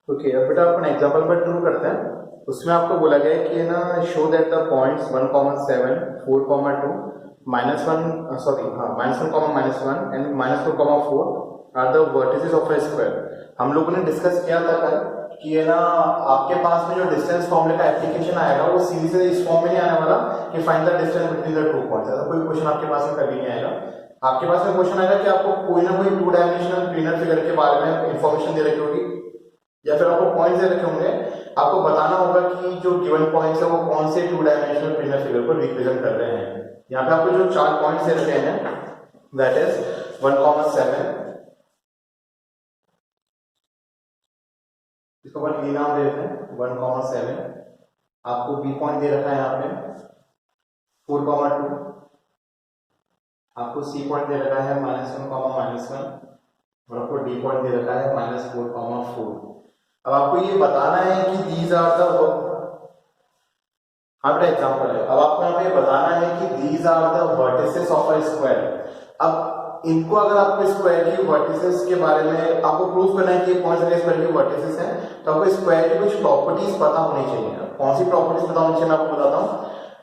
Okay, अब बेटा अपन example पर ड्रू करते हैं। उसमें आपको बोला गया है कि है ना, show that the points 1,7, 4,2, -1 sorry हाँ -1, -1 and -4,4 are the vertices of a square. हम लोगों ने डिस्कस किया था कल कि है ना, आपके पास में जो डिस्टेंस फॉर्मूले का एप्लीकेशन आएगा वो सीधी से इस फॉर्म में नहीं आने वाला कि find the distance between the two points. ऐसा कोई क्वेश्चन आपके पास में कभी नहीं आएगा। आपके पास में क्वेश्चन आएगा कि आपको कोई ना कोई टू डायमेंशनल प्लेनर फिगर के बारे में इंफॉर्मेशन दे रखी होगी या फिर आपको पॉइंट्स दे रखे होंगे। आपको बताना होगा कि जो गिवन पॉइंट्स है वो कौन से टू डायमेंशनल प्लेनर फिगर को रिप्रेजेंट कर रहे हैं। यहाँ पे आपको जो चार पॉइंट्स दे रखे हैं दैट इज 1,7, इसको अपन बी नाम दे देते हैं 1,7। आपको बी पॉइंट दे रखा है यहाँ पे 4,2। आपको सी पॉइंट दे रखा है -1, -1 और आपको डी पॉइंट दे रखा है -4,4। अब आपको ये बताना है कि दीज आर द, हाँ बेटा एग्जाम्पल है। अब आपको यहाँ पे बताना है कि these are the vertices of a square. अब इनको अगर आपको स्क्वायर की वर्टिसेस के बारे में आपको प्रूव करना है कि पॉइंट्स स्क्वायर की वर्टिसेस हैं, तो आपको स्क्वायर की कुछ प्रॉपर्टीज पता होनी चाहिए। कौन सी प्रॉपर्टीज पता होनी चाहिए मैं आपको बताता हूँ।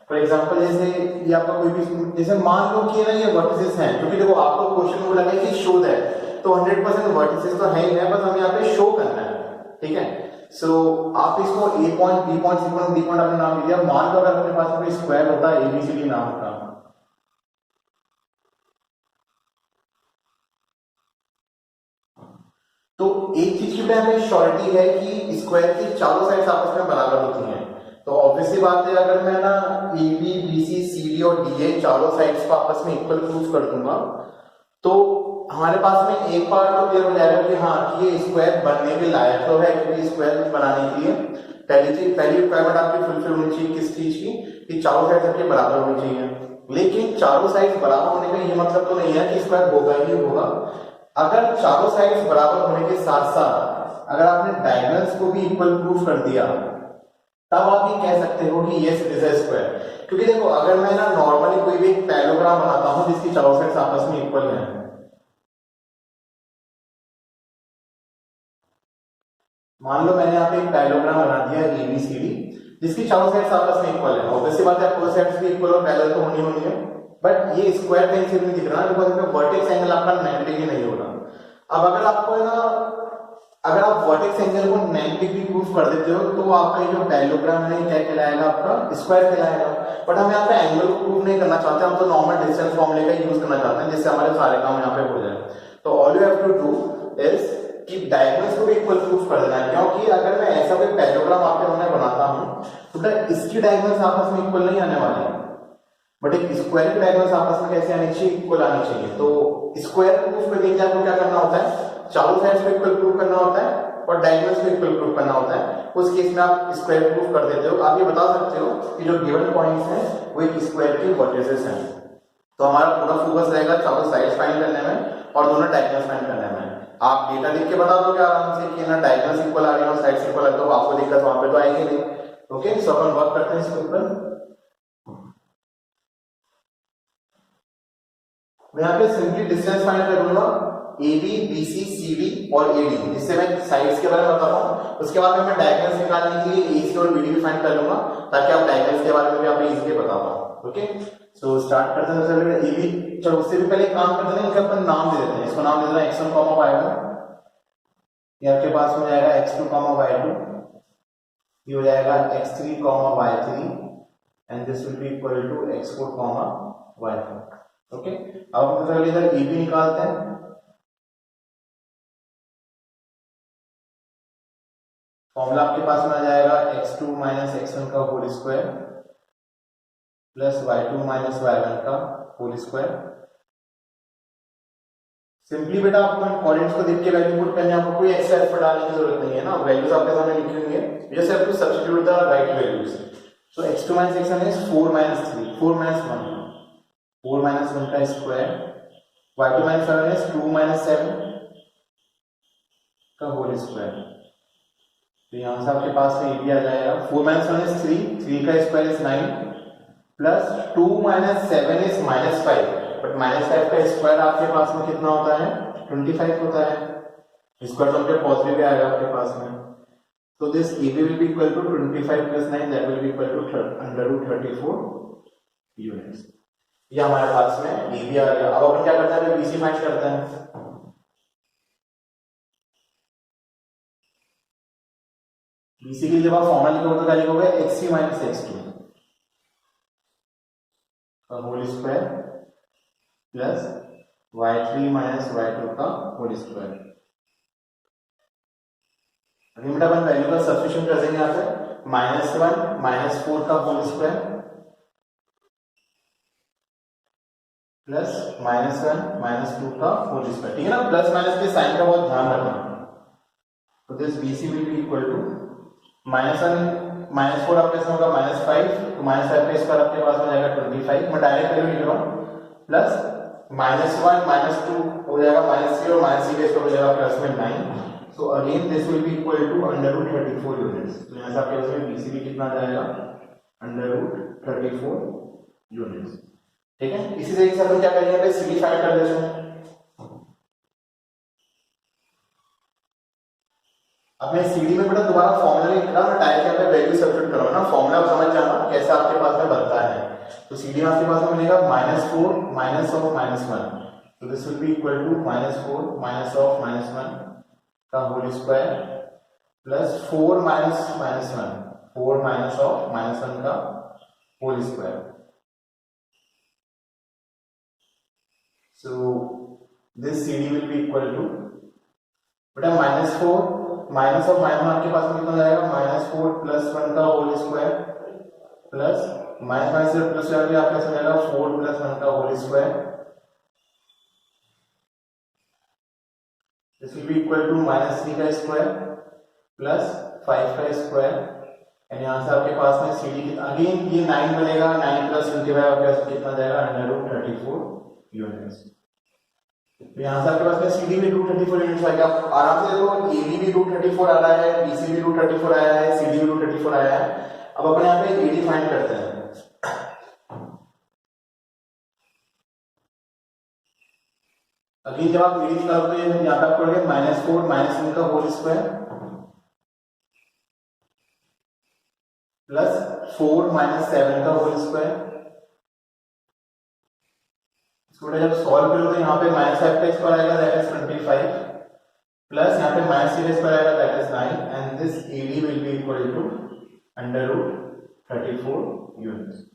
फॉर एग्जाम्पल जैसे ये आपका कोई भी, जैसे मान लो कि ना ये वर्टिसेस हैं, क्योंकि देखो आपको क्वेश्चन में बोला गया कि शो दैट, तो 100% वर्टिसेस तो है ही है, बस हमें यहाँ पे शो करना है। ठीक है, सो आप इसको A point, B point, C point, D point आपने नाम दिया। मान लो अगर अपने पास कोई स्क्वायर होता है एबीसीडी नाम का, तो एक चीज की हमें श्योरिटी है कि स्क्वायर की चारों साइड्स आपस में बराबर होती हैं। तो ऑब्वियसली बात है, अगर मैं ना A B B C C D और डी ए चारों साइड्स को आपस में इक्वल प्रूव कर दूंगा, तो हमारे पास में एक पार्ट तो क्लियर हो जाएगा कि हाँ कि ये स्क्वायर बनने के लायक तो है, क्योंकि स्क्वायर बनाने के लिए पहली रिक्वायरमेंट आपकी फुलफिल होनी चाहिए किस चीज की, कि चारों साइड आपके बराबर होनी चाहिए। लेकिन चारों साइड बराबर होने का ये मतलब तो नहीं है कि स्क्वायर होगा ही होगा। अगर चारों साइड बराबर होने के साथ साथ अगर आपने डायगोनल्स को भी इक्वल प्रूफ कर दिया, तब आप ये कह सकते हो कि yes it is a square. क्योंकि देखो अगर मैं ना नॉर्मली कोई भी एक पैराग्राम बनाता हूं जिसकी चारों साइड आपस में इक्वल है, मान लो मैंने यहाँ पे एक पैरेललोग्राम बना दिया एबीसीडी जिसकी चारों साइड्स आपस में इक्वल है। ऑब्वियसली बात है अपोजिट साइड्स भी इक्वल और पैरेलल तो होनी है, बट ये स्क्वायर कहीं से भी नहीं दिख रहा बिकॉज़ इसमें वर्टेक्स एंगल आपका 90 डिग्री नहीं होगा। अब अगर आपको है ना, अगर आप वर्टेक्स एंगल को 90 डिग्री प्रूफ कर देते हो तो आपका ये जो पैरेललोग्राम है क्या कहलाएगा, आपका स्क्वायर कहलाएगा। बट हम यहाँ पे एंगल को प्रूव नहीं करना चाहते, हम तो नॉर्मल डिस्टेंस फॉर्मूले का यूज करना चाहते हैं जिससे हमारे सारे काम यहाँ पे हो जाए। तो all you have to do is कि डायगोनल्स को भी इक्वल प्रूफ कर देना है, क्योंकि अगर मैं ऐसा कोई पैरेललोग्राम आपके सामने बनाता हूं तो इसकी डायगोनल्स आपस में इक्वल नहीं आने वाले हैं, बट एक स्क्वायर की डायगोनल्स आपस में कैसे आनी चाहिए, इक्वल आनी चाहिए। तो स्क्वायर प्रूफ करने के लिए आपको क्या करना होता है, चारों साइड्स को इक्वल प्रूफ करना होता है और डायगोनल्स को इक्वल प्रूफ करना होता है। उस केस में आप स्क्वायर प्रूफ कर देते हो। आप ये बता सकते हो कि जो गिवन पॉइंट्स हैं वो एक स्क्वायर के वर्टिसेस हैं। तो हमारा पूरा फोकस रहेगा चारों साइड्स फाइंड करने में और दोनों डायगोनल्स फाइंड करने में। आप डेटा लिख के बता दोगे आराम से कि ना डायगोनल्स इक्वल आ रही है और साइड्स इक्वल है, तो आपको दिक्कत वहां पे तो आएगी नहीं। ओके, सो अपन वर्क करते हैं इसके ऊपर। मैं यहाँ पे सिंपली डिस्टेंस फाइंड करूंगा A B B C C D और ए डी, जिससे मैं साइड्स के बारे में बताता हूँ। उसके बाद में मैं डायगोनल्स निकालने के लिए ए सी और बी डी भी फाइंड कर लूंगा ताकि आप डायगोनल्स के बारे में भी आप इजीली बता पाओ। ओके, सो स्टार्ट करते हैं। सबसे पहले ए बी, चलो उससे भी पहले काम करते हैं, इनका अपन नाम दे देते हैं। इसको नाम दे देना x1, y1। ये आपके पास हो जाएगा x2, y2। ये हो जाएगा x3, y3 and this will be equal to x4, y4। Okay, अब हम सबसे पहले इधर ए बी निकालते हैं। फॉर्मूला आपके पास में आ जाएगा x2 माइनस x1 का whole square plus y2 minus y1 का होल स्क्वायर। सिंपली बेटा आपको कोऑर्डिनेट्स को देख के वैल्यू पुट करनी है, आपको कोई एक्स्ट्रा एफर्ट डालने की जरूरत नहीं है ना। वैल्यूज आपके सामने लिखी हुई है, you just have to substitute the right values. So x2 minus x1 is 4 minus 3, 4 minus 1, 4 minus 1 का square, y2 minus 7 is 2 minus 7 का होल स्क्वायर। तो यहां से आपके पास में ये भी आ जाएगा 4 माइनस 1 इज 3, 3 का square is 9 plus 2 minus 7 is minus 5, but minus 5 का स्क्वायर आपके पास में कितना होता है, 25 होता है। स्क्वायर तो आपके पॉजिटिव आएगा आपके पास में। So this AB will be equal to 25 plus 9, that will be equal to under root 34 units. ये हमारे पास में AB आ गया। अब अपन क्या करते हैं, BC फाइंड करते हैं। BC के लिए जब आप फॉर्मूला लिखोगे तो क्या लिखोगे, x3 माइनस x2 का whole square plus y3 minus y2 का होल स्क्वायर। अभी बेटा अपन वैल्यू का सब्स्टिट्यूशन कर देंगे यहाँ पे, -1 -4 का होल स्क्वायर प्लस -1 -2 का होल स्क्वायर। ठीक है ना, प्लस माइनस के साइन का बहुत ध्यान रखना। तो this BC will be equal to -1 -4 आपके पास होगा -5, तो -5 का स्क्वायर आपके पास हो जाएगा 25। मैं डायरेक्ट वैल्यू लिख रहा हूँ, प्लस -1 -2 हो जाएगा -3 और -3 का स्क्वायर हो जाएगा प्लस में 9। So again this will be equal to under root 34 units. तो यहाँ से आपके पास में BC भी कितना जाएगा, under root 34 units। ठीक है, इसी तरीके से अपन क्या करेंगे, पे CD फाइंड कर देते हैं। अब मैं CD में बेटा दोबारा फॉर्मूला लिख रहा हूँ, डायरेक्ट यहाँ पे वैल्यू सब्स्टिट्यूट करूंगा ना, फॉर्मूला समझ जाना कैसे आपके पास में बनता है। तो CD में आपके पास में मिलेगा -4 माइनस ऑफ -1, तो this will be equal to -4 minus of -1 का whole square plus 4 minus -1 4 minus of -1 का whole square. So this CD will be equal to बेटा -4 माइनस ऑफ -1 आपके पास में कितना जाएगा, -4 प्लस 1 का होल स्क्वायर प्लस माइनस से प्लस आपके पास जाएगा 4 प्लस 1 का whole square. This will be equal to -3 का स्क्वायर प्लस 5 का स्क्वायर, एंड यहाँ से आपके पास में CD की अगेन ये 9 बनेगा, 9 प्लस 25 आपके पास कितना जाएगा, अंडर रूट 34 यूनिट्स। तो यहाँ से आपके पास में CD भी रूट 34 यूनिट्स आ गया। आप आराम से देखो, AB भी रूट 34 आ रहा है, BC भी रूट 34 आया है, CD भी रूट 34 आया है। अब अपन यहाँ पे AD फाइंड करते हैं। अगेन जब आप AD निकालोगे तो यहाँ पे आपको -4 -1 का होल स्क्वायर प्लस 4 -7 का होल स्क्वायर। इसको जब सॉल्व करो तो यहाँ पे -5 का स्क्वायर आएगा, दैट इज 25, प्लस यहाँ पे -3 का स्क्वायर आएगा, that is 9, and this AD will be equal to under root 34 units.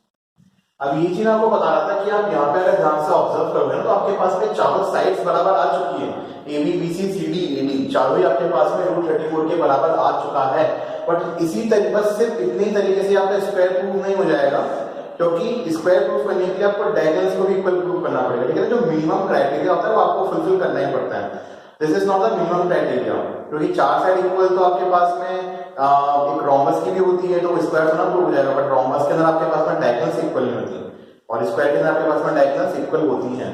अब ये चीज आपको बता रहा था कि आप यहाँ पे अगर ध्यान से ऑब्जर्व करोगे ना, तो आपके पास में चारों साइड्स बराबर आ चुकी है, AB BC CD AD चारों ही आपके पास में रूट 34 के बराबर आ चुका है। बट इसी तरीके बस सिर्फ इतने ही तरीके से आपका स्क्वायर प्रूफ नहीं हो जाएगा, क्योंकि स्क्वायर प्रूफ करने के लिए आपको डायगोनल्स को भी इक्वल प्रूफ करना पड़ेगा। ठीक है, जो मिनिमम क्राइटेरिया होता है वो आपको फुलफिल करना ही पड़ता है। This is not the minimum criteria, क्योंकि चार साइड इक्वल तो आपके पास में एक रोम्बस की भी होती है, तो स्क्वायर तो ना प्रूफ हो जाएगा, बट रोम्बस के अंदर आपके पास में डायगोनल्स इक्वल नहीं होती और स्क्वायर के अंदर आपके पास में डायगोनल्स इक्वल होती हैं।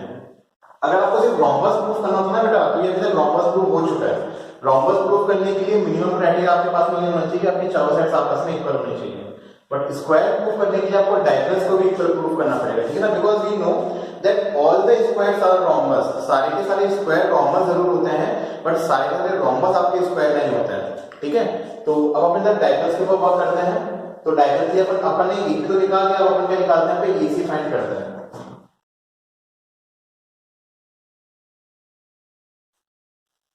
अगर आपको सिर्फ रोम्बस प्रूफ करना होता है ना बेटा, तो ये अभी रोम्बस प्रूफ हो चुका है। रोम्बस प्रूफ करने के लिए मिनिमम क्राइटेरिया आपके पास में ये होना चाहिए, आपकी चारों साइड्स आपस में इक्वल होनी चाहिए। बट स्क्वायर प्रूफ करने के लिए आपको डायगोनल्स को भी इक्वल प्रूफ करना पड़ेगा। ठीक है ना, because we know that all the squares are rhombus, सारे के सारे स्क्वायर रोम्बस जरूर होते हैं, बट सारे के सारे रोम्बस आपके स्क्वायर नहीं होते हैं। ठीक है, तो अब अपन जब डायगोनल्स के ऊपर बात करते हैं, तो डायगोनल से अपन ने एक तो निकाल दिया, अब अपन क्या निकालते हैं, पे AC फाइंड करते हैं।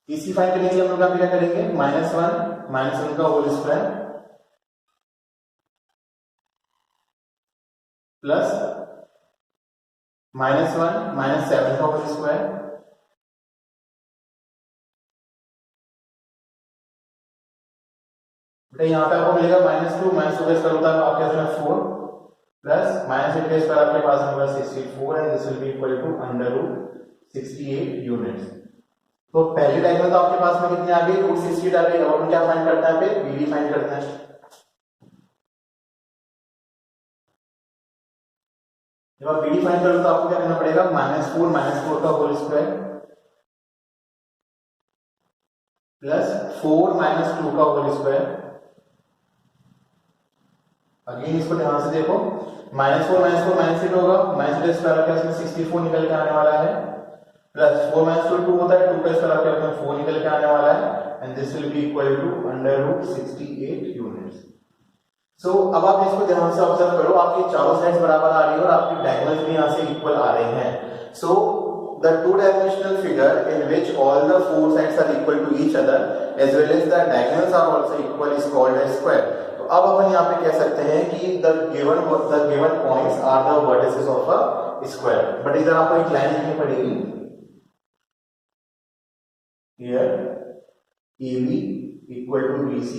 AC फाइंड करने के लिए हम लोग क्या करेंगे, -1 -1 का होल स्क्वायर प्लस -1 -7 का होल स्क्वायर बेटा यहाँ पे आपको मिलेगा -2 -2 का स्क्वायर होता है आपके पास में 4 प्लस -8 का स्क्वायर आपके पास में होगा 64, and this will be equal to under root 68 units. तो पहली डायगोनल तो आपके पास में कितनी आ गई, रूट 68 आ गई। अब हम क्या फाइंड करते हैं, पे BD फाइंड करते हैं। जब आप BD फाइंड करोगे तो आपको क्या करना पड़ेगा, -4 का होल स्क्वायर प्लस 4 -2 का होल स्क्वायर। अगेन इसको ध्यान से देखो, -4 -8 होगा, -8 स्क्वायर आपके पास में 64 निकल के आने वाला है, प्लस 4 -2 2 होता है, 2 का स्क्वायर आपके पास में 4 निकल के आने वाला है, and this will be equal to under root 68 units. So अब आप इसको ध्यान से ऑब्जर्व करो, आपकी चारों साइड्स बराबर आ रही है और आपकी डायगोनल्स भी यहाँ से इक्वल आ रहे हैं. So the two-dimensional figure in which all the four sides are equal to each other as well as the diagonals are also equal is called a square. तो अब अपन यहाँ पे कह सकते हैं कि the given points are the vertices of a square. But इधर आपको एक लाइन लिखनी पड़ेगी. Here AB equal to BC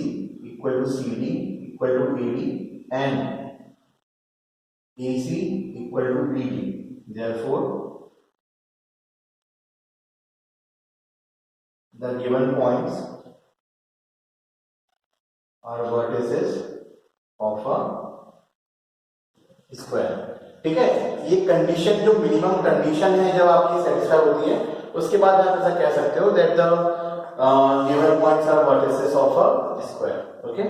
equal to CD equal to AD and AC equal to BD. Therefore, the given points are vertices of a square. ठीक है, ये condition जो minimum condition है जब आपकी सेटिस्फाई होती है, उसके बाद आप ऐसा कह सकते हो that the given points are vertices of a square. Okay.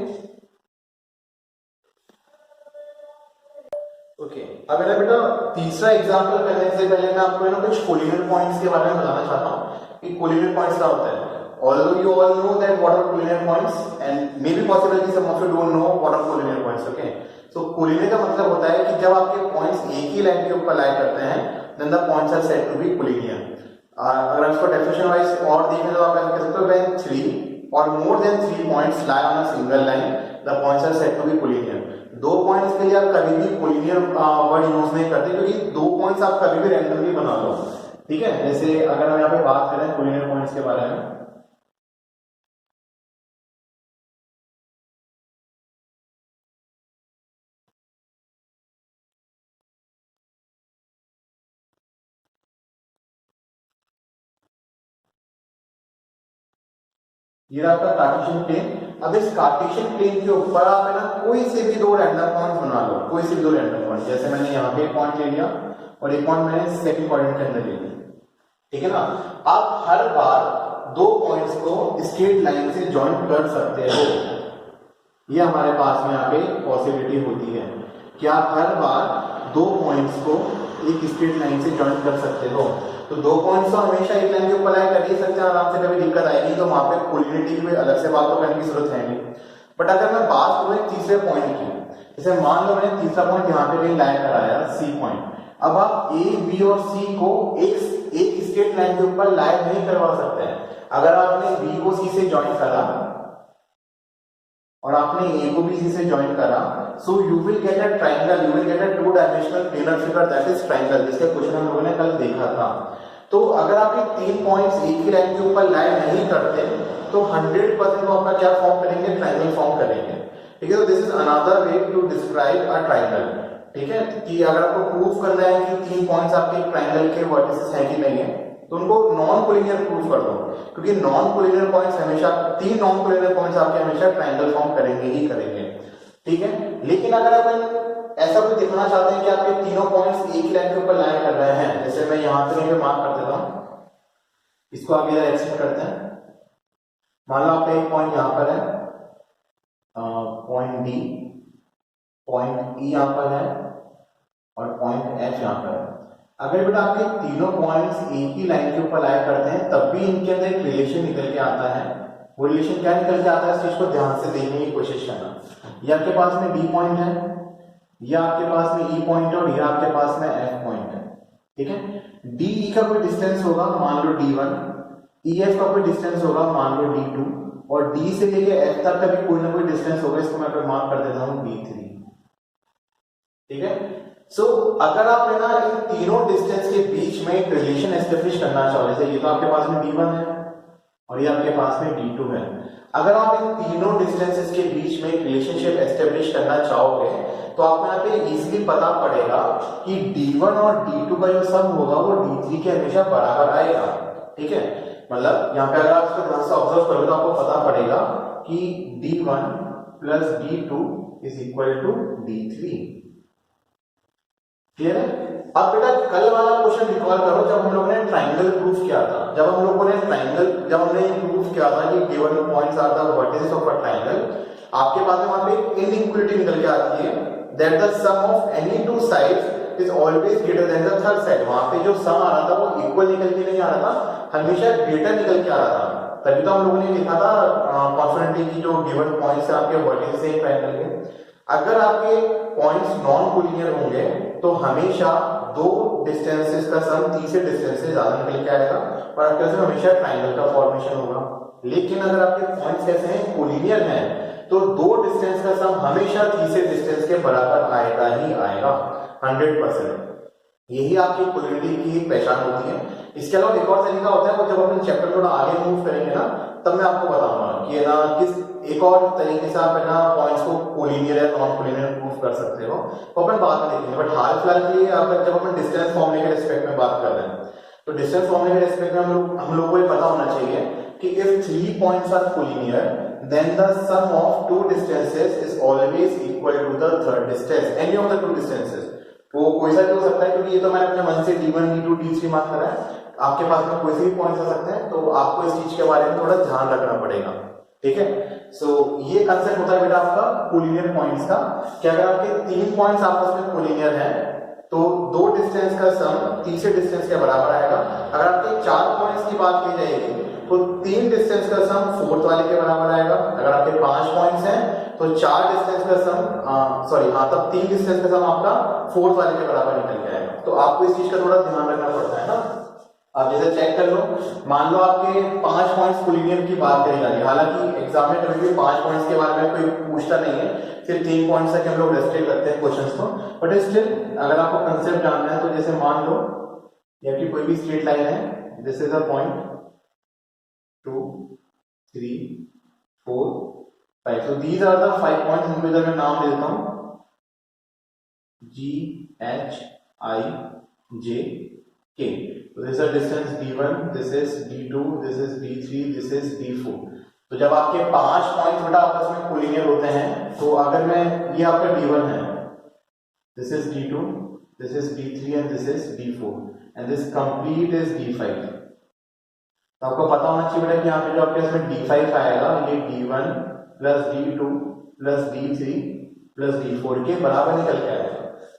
Okay, अब मेरा बेटा तीसरा एग्जांपल करने से पहले मैं आपको ना कुछ कोलिनियर पॉइंट्स के बारे में बताना चाहता हूँ कि कोलिनियर पॉइंट्स क्या होता है. Although you all know that what are collinear points and maybe possibly some of you don't know what are collinear points. Okay, so collinear का मतलब होता है कि जब आपके पॉइंट्स एक ही लाइन के ऊपर लाई करते हैं then the points are said to be collinear. अगर इसको डेफिनेशन वाइज और देखें तो आप कह सकते हो when three or more than 3 points lie on a single line the points are said to be collinear. दो पॉइंट्स के लिए आप कभी भी कोलिनियर वर्ड यूज नहीं करते क्योंकि दो पॉइंट्स आप कभी भी रैंडमली बना लो. ठीक है, जैसे अगर हम यहाँ पे बात करें कोलिनियर पॉइंट्स के बारे में, ये आपका कार्टेशियन प्लेन. अब इस कार्टेशियन प्लेन के ऊपर आप है ना कोई से भी दो रैंडम पॉइंट बना लो, कोई से भी दो रैंडम पॉइंट. जैसे मैंने यहाँ पे एक पॉइंट ले लिया और एक पॉइंट मैंने सेकंड क्वाड्रेंट के अंदर ले लिया. ठीक है ना, आप हर बार दो पॉइंट्स को स्ट्रेट लाइन से जॉइंट कर सकते हो. ये हमारे पास में यहाँ पे पॉसिबिलिटी होती है कि आप हर बार दो पॉइंट्स को एक स्ट्रेट लाइन से जॉइंट कर सकते हो. तो दो पॉइंट्स तो हमेशा एक लाइन के ऊपर लाइन कर ही सकते हैं आराम से, कभी दिक्कत आएगी. तो वहां पे कोलिनिटी की अलग से बात तो करने की जरूरत है नहीं. बट अगर मैं बात करूं एक तीसरे पॉइंट की, जैसे मान लो मैंने तीसरा पॉइंट यहाँ पे कहीं लाइन कराया सी पॉइंट. अब आप ए बी और सी को एक स्ट्रेट लाइन के ऊपर लाइन नहीं करवा सकते हैं. अगर आपने बी को सी से ज्वाइन करा और आपने ए को बी सी से ज्वाइन करा, so you will get a triangle, you will get a two dimensional planar figure that is triangle, जिसका क्वेश्चन हम लोगों ने कल देखा था. तो अगर आप ये तीन पॉइंट्स एक ही लाइन के ऊपर लाइन नहीं करते तो 100% वो आपका क्या फॉर्म करेंगे, ट्रायंगल फॉर्म करेंगे. ठीक है, तो this is another way to describe a triangle. ठीक है, कि अगर आपको प्रूफ करना है कि तीन पॉइंट्स आपके ट्रायंगल के वर्टिसेस हैं कि नहीं है तो उनको नॉन कोलिनियर प्रूफ कर दो, क्योंकि नॉन कोलिनियर पॉइंट्स हमेशा, तीन नॉन कोलिनियर पॉइंट्स आपके हमेशा ट्रायंगल फॉर्म करेंगे ही करेंगे. ठीक है, लेकिन अगर अपन ऐसा कुछ दिखाना चाहते हैं कि आपके तीनों पॉइंट्स एक ही लाइन के ऊपर लाइन कर रहे हैं, जैसे मैं यहाँ पे मार्क कर देता हूँ, इसको आगे एक्सटेंड करते हैं. मान लो आपका एक पॉइंट यहाँ पर है, पॉइंट डी, पॉइंट ई यहाँ पर है और पॉइंट एच यहाँ पर है. अगर बेटा आपके तीनों पॉइंट्स एक ही लाइन के ऊपर लाइन करते हैं तब भी इनके अंदर एक रिलेशन निकल के आता है. वो रिलेशन क्या निकल के आता है, इस चीज को ध्यान से देखने की कोशिश करना. ये आपके पास में डी पॉइंट है, ये आपके पास में ई पॉइंट है और ये आपके पास में एफ पॉइंट है. ठीक है, डी ई का कोई डिस्टेंस होगा, मान लो D1, ई एफ का कोई डिस्टेंस होगा, मान लो D2 और डी से लेके एफ तक का भी कोई ना कोई डिस्टेंस होगा, इसको मैं मार्क कर देता हूं D3. ठीक है, सो अगर आप है ना इन तीनों डिस्टेंस के बीच में एक रिलेशन एस्टेब्लिश करना चाहो, जैसे ये तो आपके पास में D1 है और ये आपके पास में D2 है, अगर आप इन तीनों डिस्टेंसेस के बीच में एक रिलेशनशिप एस्टेब्लिश करना चाहोगे तो आपको यहाँ पे इजीली पता पड़ेगा कि D1 और D2 का जो सम होगा वो D3 के हमेशा बराबर आएगा. ठीक है, मतलब यहाँ पे अगर आप इसको ध्यान से ऑब्जर्व करोगे तो आपको पता पड़ेगा कि D1 plus D2 is equal to D3. Clear है? अब बेटा कल वाला क्वेश्चन रिकॉल करो जब हम लोगों ने ट्रायंगल प्रूफ किया था. जब हमने प्रूफ किया था कि given points are the vertices of a triangle, आपके पास में वहां पे एक इनइक्वालिटी निकल के आती है that the sum of any two sides is always greater than the third side. वहां पे जो सम आ रहा था वो इक्वल निकल के नहीं आ रहा था, हमेशा ग्रेटर निकल के आ रहा था. तभी तो हम लोगों ने लिखा था कॉन्फिडेंटली की जो गिवन पॉइंट्स है आपके वर्टेक्स से ट्रायंगल के, अगर आपके पॉइंट्स नॉन कोलिनियर होंगे तो हमेशा दो डिस्टेंसेस का सम तीसरे डिस्टेंस से ज्यादा निकल के आएगा और आपके पास हमेशा ट्रायंगल का फॉर्मेशन होगा। लेकिन अगर आपके पॉइंट्स कैसे हैं, कोलिनियर हैं, तो दो डिस्टेंस का सम हमेशा तीसरे डिस्टेंस के बराबर आएगा ही आएगा 100%। यही आपकी कोलिनिटी की पहचान होती है। इसके अलावा एक और तरीका होता है, वो जब अपन चैप्टर थोड़ा आगे मूव करेंगे ना तब मैं आपको बताऊंगा कि ना किस एक और तरीके से आप है ना पॉइंट्स को कोलिनियर या नॉन कोलिनियर प्रूव कर सकते हो, तो अपन बाद में देखेंगे। बट हाल फिलहाल के लिए जब अपन डिस्टेंस फॉर्मूले के रिस्पेक्ट में बात कर रहे हैं, तो डिस्टेंस फॉर्मूले के रिस्पेक्ट में हम लोग को ये पता होना चाहिए कि if 3 points are collinear then the sum of two distances is always equal to the third distance, any of the two distances। वो कोई सा भी हो सकता है, क्योंकि ये तो मैंने अपने मन से d1 d2 d3 मार्क करा है, आपके पास में कोई से भी पॉइंट्स आ सकते हैं, तो आपको इस चीज के बारे में थोड़ा ध्यान रखना पड़ेगा, ठीक है। सो ये कंसेप्ट होता है बेटा आपका कोलिनियर पॉइंट्स का, कि अगर आपके 3 पॉइंट्स आपस में कोलिनियर हैं तो दो डिस्टेंस का सम तीसरे डिस्टेंस के बराबर आएगा। अगर आपके 4 पॉइंट्स की बात की जाएगी तो 3 डिस्टेंस का सम फोर्थ वाले के बराबर आएगा। अगर आपके 5 पॉइंट्स हैं तो 4 डिस्टेंस का सम तब 3 डिस्टेंस का सम आपका फोर्थ वाले के बराबर निकल के आएगा। तो आपको इस चीज का थोड़ा ध्यान रखना पड़ता है ना। आप जैसे चेक कर लो, मान लो आपके 5 पॉइंट्स कोलिनियर की बात करी जा रही है, हालांकि एग्जाम में कभी भी 5 पॉइंट्स के बारे में कोई पूछता नहीं है, फिर 3 पॉइंट्स तक हम लोग रेस्ट्रिक्ट करते हैं क्वेश्चंस को। बट स्टिल अगर आपको कंसेप्ट जानना है तो जैसे मान लो ये आपकी कोई भी स्ट्रेट लाइन है, this is a point 2 3 4 5, so these are the 5 points, इनको इधर मैं नाम दे देता हूं G H I J K। So this is a distance D1, this is D2, this is D3, this is D4। तो जब आपके 5 पॉइंट बेटा आपस में कोलिनियर होते हैं, तो अगर मैं ये आपका D1 है, this is D2, this is D3 and this is D4 and this complete is D5। तो आपको पता होना चाहिए बेटा कि यहाँ पे जो आपके इसमें D5 आएगा ये D1 plus D2 plus D3 plus D4 के बराबर निकल के आएगा।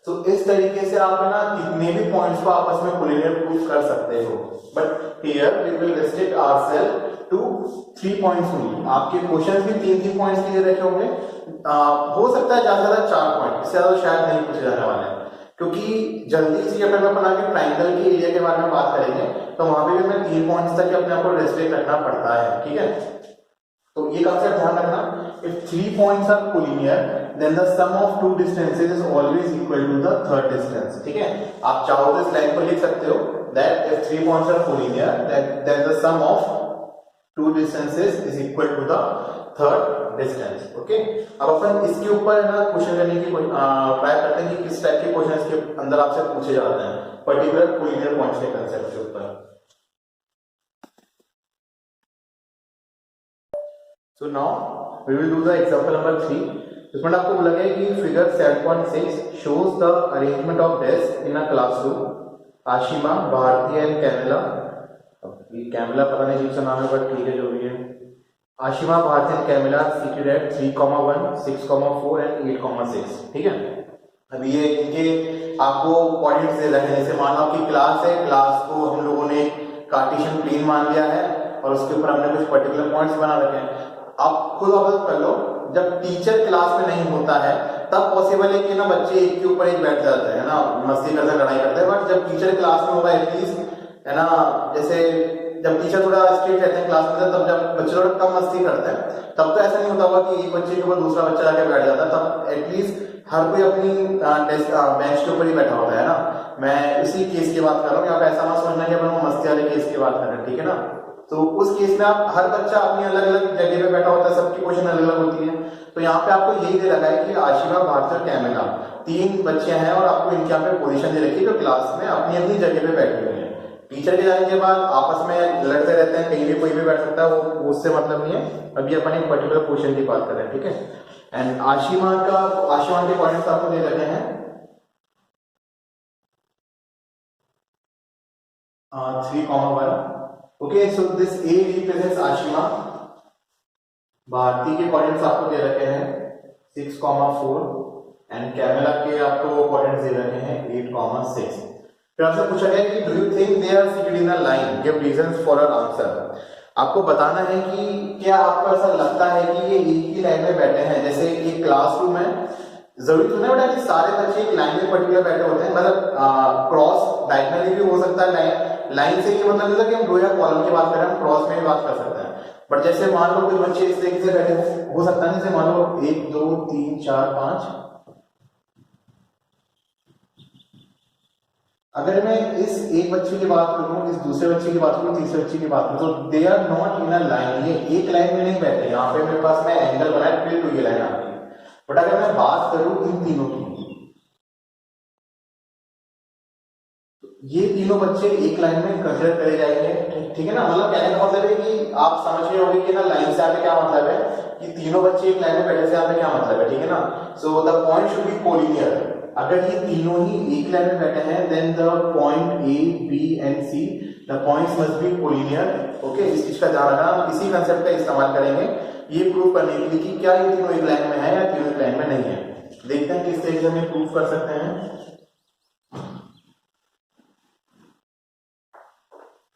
तो इस तरीके से आप ना कितने भी पॉइंट्स को आपस में कोलिनियर प्रूफ कर सकते हो। But here we will restrict ourselves to 3 points only. आपके क्वेश्चंस भी 3 पॉइंट्स के लिए रखे होंगे, हो सकता है ज्यादा से ज्यादा 4 पॉइंट, इससे ज्यादा शायद नहीं पूछे जाने वाले हैं, क्योंकि जल्दी से अगर अपन आगे ट्रायंगल के एरिया के बारे में बात करेंगे तो वहां पे भी मैं 3 पॉइंट्स तक अपने आप को रेस्ट्रिक्ट रखना पड़ता है, ठीक है। तो ये कंसेप्ट ध्यान रखना, if 3 points are collinear then the sum of two distances is always equal to the third distance, ठीक है। आप चाहो तो इस लाइन को लिख सकते हो that if 3 points are collinear then the sum of two distances is equal to the third distance, okay. अब अपन इसके ऊपर ना क्वेश्चन करने की ट्राई करते हैं कि किस टाइप के क्वेश्चन इसके अंदर आपसे पूछे जाते हैं पर्टिकुलर कोलिनियर पॉइंट्स के कंसेप्ट के ऊपर। So now we will do the example number 3। इसमें आपको बोला गया है कि figure 7.6 shows the arrangement of desks in a classroom। Ashima, Bharti and Camella, Camella पता नहीं जिसका नाम है बट ठीक है जो भी है, Ashima, Bharti and Camella seated at 3,1 6,4 and 8,6, ठीक है। अभी ये इनके आपको कोऑर्डिनेट्स दे रखे हैं, जैसे मान लो आपकी क्लास है, क्लास को हम लोगों ने कार्टेशियन प्लेन मान लिया है और उसके ऊपर हमने कुछ पर्टिकुलर पॉइंट्स बना रखे हैं। आप खुद ऑब्जर्व कर लो, जब टीचर क्लास में नहीं होता है तब पॉसिबल है कि ना बच्चे एक के ऊपर एक बैठ जाते हैं ना, मस्ती करते हैं, लड़ाई करते हैं। बट जब टीचर क्लास में होगा एटलीस्ट है ना, जैसे जब टीचर थोड़ा स्ट्रिक्ट रहते हैं क्लास में तब जब बच्चे थोड़ा कम मस्ती करते हैं, तब तो ऐसा नहीं होता होगा कि एक बच्चे के ऊपर दूसरा बच्चा जाके बैठ जाता है, तब एटलीस्ट हर कोई अपनी बेंच के ऊपर ही बैठा होता है ना। मैं उसी केस की बात कर रहा हूँ, यहाँ पे ऐसा मत सोचना कि अपन मस्ती वाले केस की बात कर रहे हैं, ठीक है ना। तो उस केस में आप हर बच्चा अपनी अलग अलग जगह पे बैठा होता है, सबकी पोजीशन अलग अलग होती है। तो यहाँ पे आपको यही दे रखा है कि आशिमा, भारती और कैमिला 3 बच्चे हैं और आपको इनके यहाँ पे पोजीशन दे रखी है जो क्लास में अपनी अपनी जगह पे बैठे हुए हैं। टीचर के जाने के बाद आपस में लड़ते रहते हैं, कहीं भी कोई भी बैठ सकता है, वो उससे मतलब नहीं है। अभी अपन एक पर्टिकुलर पोजीशन की बात कर रहे हैं, ठीक है। एंड आशिमा के पॉइंट्स आपको दे रखे हैं 3,1। Okay, so this A represents Ashima. Bharti के कोऑर्डिनेट्स आपको दे रखे हैं 6,4 एंड कैमिला के आपको कोऑर्डिनेट्स दे रखे हैं 8,6। फिर आपसे पूछा गया कि do you think they are seated in a line, give reasons for our answer. आपको बताना है कि क्या आपको ऐसा लगता है कि ये एक ही लाइन में बैठे हैं, जैसे एक क्लासरूम है, जरूरी तो नहीं बेटा कि सारे बच्चे एक लाइन में पर्टिकुलर बैठे होते हैं, मतलब क्रॉस डायगनली भी हो सकता है, लाइन लाइन से ये मतलब नहीं कि हम रो या कॉलम की बात करें, हम क्रॉस में भी बात कर सकते हैं। बट जैसे मान लो कुछ बच्चे इस तरीके से बैठे हो सकता है, जैसे मान लो 1 2 3 4 5, अगर मैं इस एक बच्चे की बात करूं, इस दूसरे बच्चे की बात करूं, तीसरे बच्चे की बात करूं, तो they are not in a line, ये एक लाइन में नहीं बैठे। यहाँ पे मेरे पास में एंगल बनाया फिर तो ये लाइन आती है। बट अगर मैं बात करूं इन तीनों की, ये तीनों बच्चे एक लाइन में कंसिडर करे जाएंगे, ठीक है ना। मतलब कहने का मतलब है कि आप समझ रहे होंगे कि ना लाइन से आगे क्या मतलब है, कि तीनों बच्चे एक लाइन में बैठे से आगे क्या मतलब है, ठीक है ना। So the point should be collinear. अगर ये तीनों ही एक लाइन में बैठे हैं, then the point A B and C, the points must be collinear. Okay, इस चीज का ध्यान रखना, हम इसी कंसेप्ट का इस्तेमाल करेंगे ये प्रूव करने के लिए कि क्या ये तीनों एक लाइन में है या तीनों एक लाइन में नहीं है। देखते हैं किस तरीके से हम प्रूव कर सकते हैं।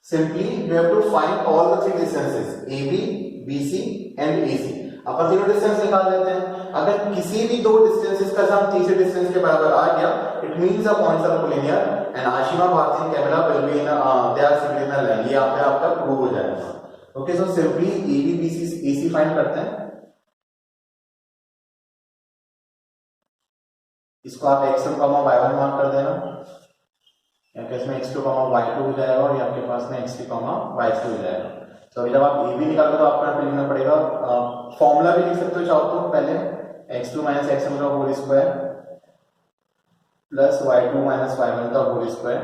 Simply you have to find all the three distances AB, BC and AC। अपन तीनों डिस्टेंस निकाल लेते हैं। अगर किसी भी दो डिस्टेंसेस का सम तीसरे डिस्टेंस के बराबर आ गया, it means the points are collinear and Ashima, Bharti and Camella will be in they are similar in a line. ये आपका प्रूव हो जाएगा। Okay, so simply AB, BC, AC find करते हैं। इसको आप x1, y1 मार्क कर देना, या केस में x2, y2 हो जाएगा, और आपके पास में x3, y3 हो जाएगा। तो अभी जब आप a भी निकालोगे तो आपको यहाँ पे लिखना पड़ेगा, फॉर्मूला भी लिख सकते हो चाहो तो, पहले x2 माइनस x1 का whole square plus y2 minus y1 का whole square,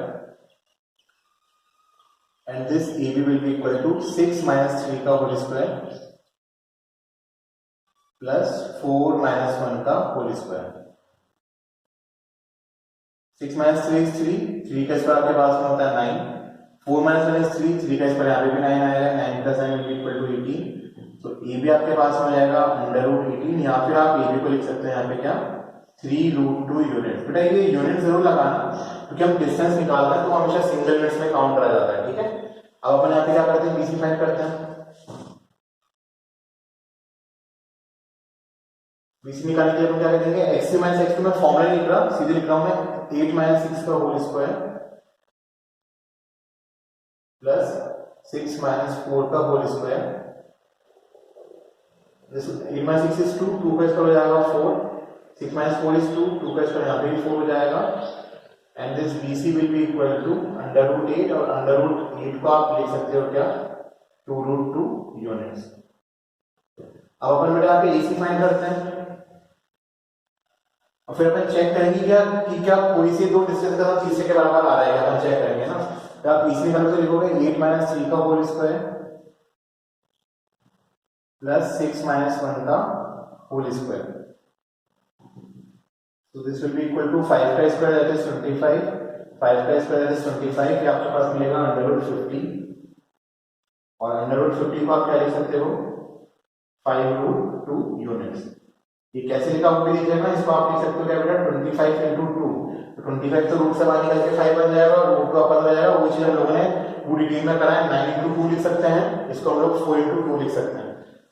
and this ab will be equal to 6 minus 3 का होल स्क्वायर प्लस 4 माइनस 1 का होल स्क्वायर। 6 माइनस 3 इज 3, 3 का स्क्वायर आपके पास में होता है 9, 4 माइनस 1 इज 3, 3 का स्क्वायर यहाँ पे भी 9 आएगा, 9 plus 9 will be equal to 18। तो ए भी आपके पास में हो जाएगा अंडर रूट 18, या फिर आप ए बी को लिख सकते हैं यहाँ पे क्या 3√2 यूनिट। बेटा ये यूनिट जरूर लगाना, क्योंकि हम डिस्टेंस निकाल रहे हैं तो हमेशा सिंगल यूनिट्स में काउंट करा जाता है, ठीक है। अब अपन यहाँ पे क्या करते हैं, बीसी फाइंड करते हैं। बीसी निकालने के लिए हम क्या करेंगे, x3 माइनस x2 में फॉर्मूला नहीं लिख रहा, सीधे लिख रहा हूं मैं 8 माइनस 6 का होल स्क्वायर प्लस 6 माइनस 4 का होल स्क्वायर। 8 माइनस 6 इज 2, 2 का स्क्वायर हो जाएगा 4, 6 माइनस 4 इज 2, 2 का स्क्वायर यहाँ पे भी 4 हो जाएगा, and this BC will be equal to under root 8, और अंडर रूट 8 को आप लिख सकते हो क्या 2√2 यूनिट्स। अब अपन बेटा यहाँ पे AC फाइंड करते हैं, और फिर अपन चेक करेंगे क्या कोई से दो डिस्टेंस का तीसरे के बराबर आ रहा है, अपन चेक करेंगे ना। तो आप इसमें करोगे तो लिखोगे 8 माइनस 3 का होल स्क्वायर प्लस 6 माइनस 1 का होल स्क्वायर। तो this will be equal to 5 का स्क्वायर दैट इज 25, 5 का स्क्वायर दैट इज 25, ये आपके पास मिलेगा अंडर रूट 50, और अंडर रूट 50 को आप क्या लिख सकते हो 5√2 यूनिट्स। ये कैसे लिखा हुआ दीजिएगा, इसको आप लिख सकते हो क्या बेटा 25 इंटू 2, तो 25 तो रूट से बाहर निकल के 5 बन जाएगा, और रूट का अपन हो जाएगा, वो चीज हम लोगों ने पूरी डिटेल में करा है। 9 इंटू 2 लिख सकते हैं, इसको हम लोग 4 इंटू 2 लिख सकते हैं।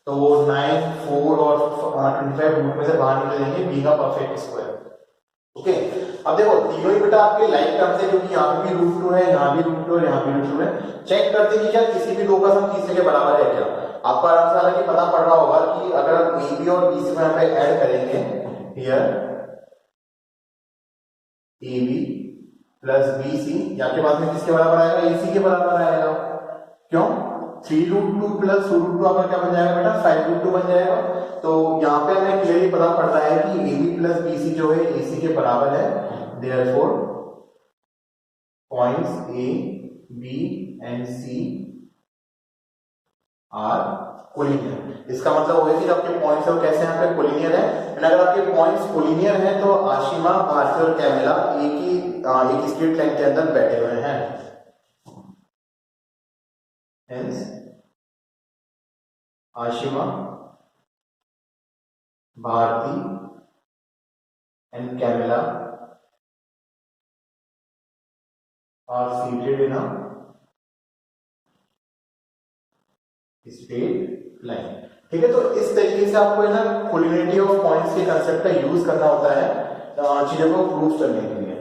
तो वो 9, 4 और 25 रूट में से बाहर निकल जाएंगे, बी का परफेक्ट स्क्वायर। ओके, अब देखो तीनों ही बेटा आपके लाइक टर्म्स है, क्योंकि यहाँ पे भी √2 है, यहाँ भी √2 है, यहाँ भी √2 है। चेक करते हैं कि क्या किसी भी दो का सम तीसरे के बराबर है क्या। आपको आराम से हालांकि पता पड़ रहा होगा कि अगर हम AB और BC को यहाँ पे ऐड करेंगे, हियर AB प्लस BC, यहाँ के बाद में किसके बराबर आएगा, AC के बराबर आएगा। क्यों 3√2 प्लस √2 आपका क्या बन जाएगा बेटा 5√2 बन जाएगा। तो यहाँ पे हमें क्लियरली पता पड़ता है कि AB प्लस BC जो है AC के बराबर है, therefore points A, B and C are collinear. इसका मतलब होगा कि आपके पॉइंट्स है वो कैसे यहाँ पे कोलिनियर है, एंड अगर आपके पॉइंट्स कोलिनियर हैं तो आशिमा, भारती और कैमिला एक स्ट्रेट लाइन के अंदर बैठे हुए हैं। Hence Ashima, Bharti and Camella are seated in a straight line. ठीक है, तो इस तरीके से आपको है ना कोलिनिटी ऑफ पॉइंट्स के कंसेप्ट का यूज करना होता है चीजों को प्रूव करने के लिए।